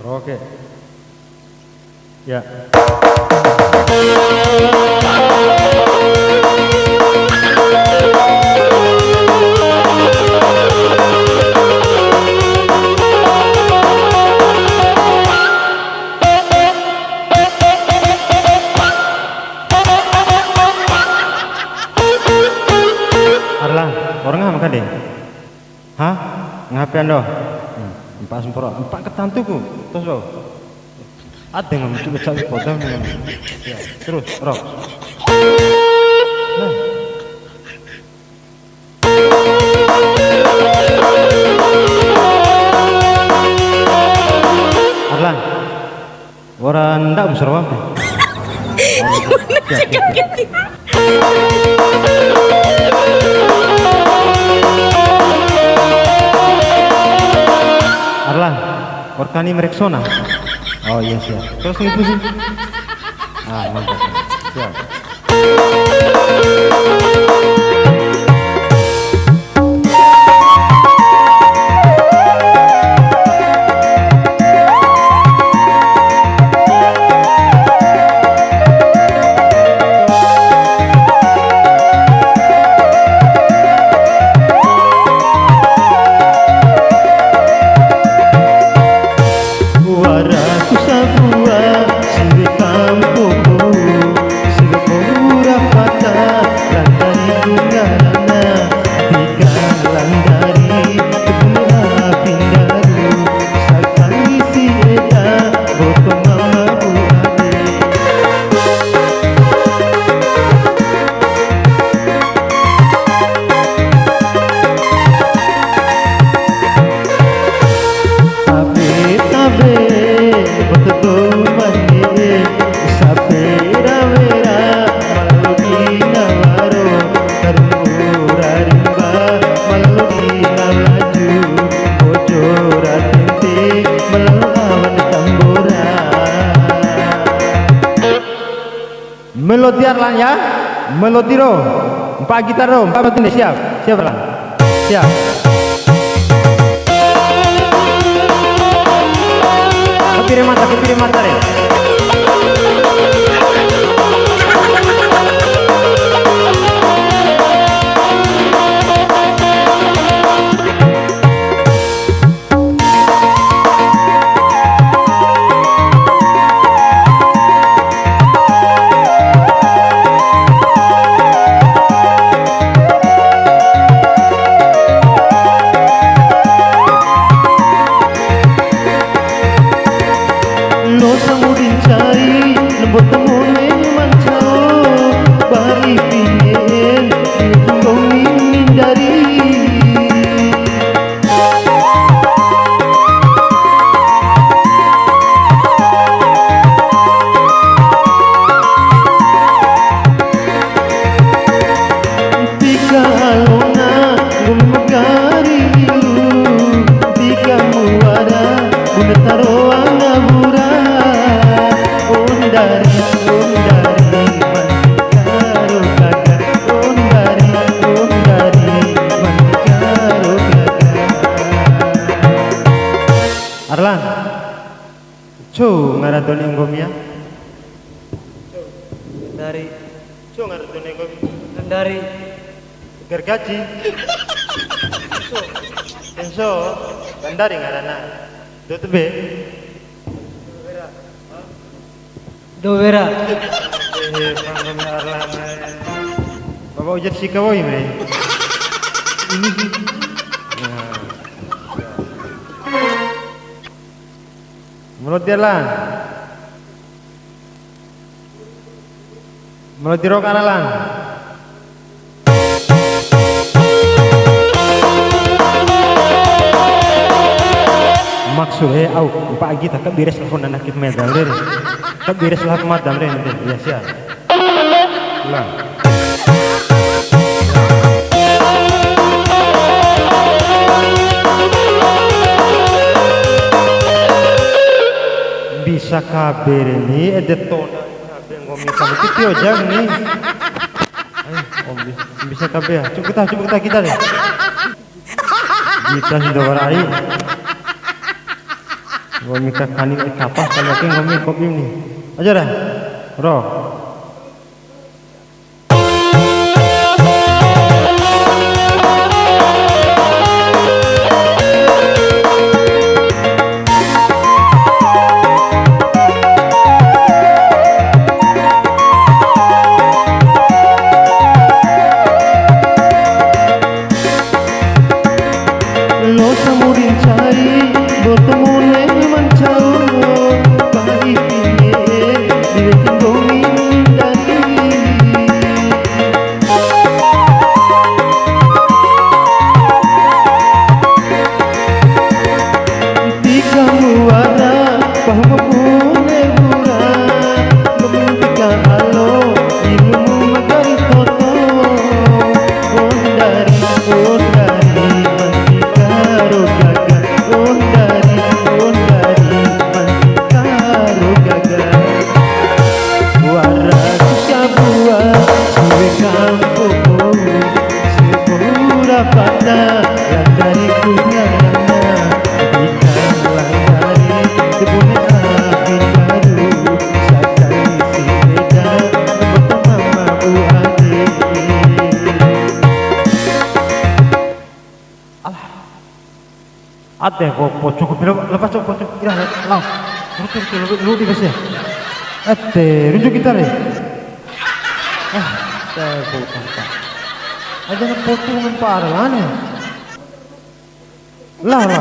Oke. Ya. Arlan, orang nggak makan deh? Hah? Ngapain doh? Empat sempurna, empat ketantuku, terus lo. Ada nggak mencoba cari podam dengan? Ya, terus, rock. Nah. Arlan, orang ndak besar apa? Arlan, Orkani Mereksona. Oh iya siap. Terus ngipu sih. Ah mantap. Siap. Melodi Arlan ya, melodi ro, empat gitar ro, empat batin siap, siap Arlan, siap. Kepiri mata deh. Arlan, ngaradon yang gomia. Dari Ngaradon yang gomia. dari Gergaji. Enso, bandari ngarana. Dutbe. Dovera. Panggomia Arlan. Bapak ujar si kawai mere. Ini sih. Melodi Arlan, melodi rock Arlan. Maksudnya, Pak Agi tak beres telepon anak kita medal deh. Tak beres lah madam deh nanti. Ya siap. Ulang. Bisa kabar ini edetona kabe ngomong sama titio jang nih. Om bisa kabe ya. Coba kita deh. Kita sudah warai. Ngomi kakani kapas kalau ke ngomi kopi ni. Aja dah. Roh. Lo samurin cai bertemu leman jauh baik ini diretin gomi dari tika muara bahwa pune bura memintika halo ilmu magari toto ondari mantikaro gaga ondari mantikaro gaga wara kusabua suwe kampo sepura pada landari kunyana ikan landari kebun api baru sakari sepeda mama buade ate kok pocong lepas cok pocong kira lang rujuk lu di kasih ate rujuk kita deh saya bukan pak ada nak pocong parah lah